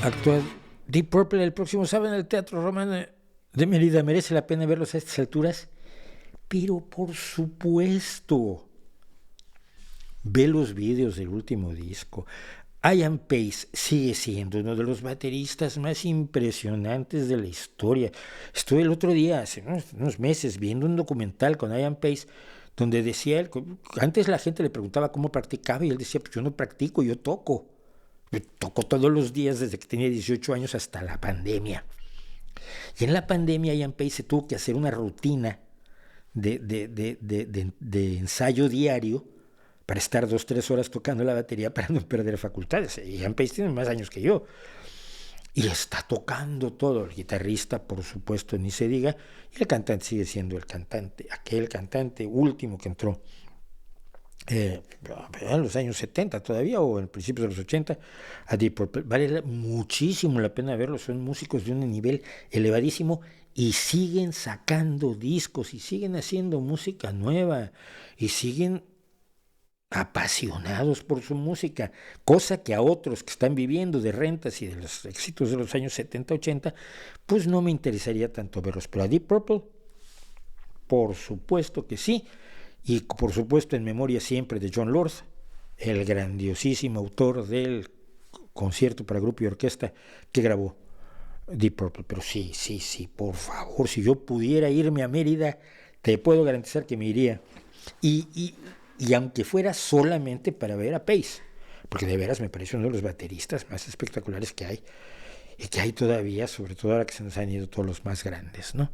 Actúa Deep Purple el próximo sábado en el Teatro Romano de Mérida. Merece la pena verlos a estas alturas, pero por supuesto, ve los vídeos del último disco. Ian Pace sigue siendo uno de los bateristas más impresionantes de la historia. Estuve el otro día, hace unos meses, viendo un documental con Ian Pace, donde decía él, antes la gente le preguntaba cómo practicaba y él decía, pues yo no practico, yo toco. Yo toco todos los días desde que tenía 18 años hasta la pandemia. Y en la pandemia Ian Pace se tuvo que hacer una rutina de ensayo diario para estar 2-3 horas tocando la batería para no perder facultades. Ian Pace tiene más años que yo. Y está tocando todo. El guitarrista, por supuesto, ni se diga. Y el cantante sigue siendo el cantante, aquel cantante último que entró en los años 70 todavía, o en principios de los 80, a Deep Purple. Vale muchísimo la pena verlos. Son músicos de un nivel elevadísimo y siguen sacando discos y siguen haciendo música nueva y siguen apasionados por su música, cosa que a otros que están viviendo de rentas y de los éxitos de los años 70-80, pues no me interesaría tanto verlos. Pero a Deep Purple, por supuesto que sí, y por supuesto en memoria siempre de Jon Lord, el grandiosísimo autor del concierto para grupo y orquesta que grabó Deep Purple. Pero sí, por favor, si yo pudiera irme a Mérida, te puedo garantizar que me iría. Y aunque fuera solamente para ver a Pace, porque de veras me parece uno de los bateristas más espectaculares que hay, y que hay todavía, sobre todo ahora que se nos han ido todos los más grandes, ¿no?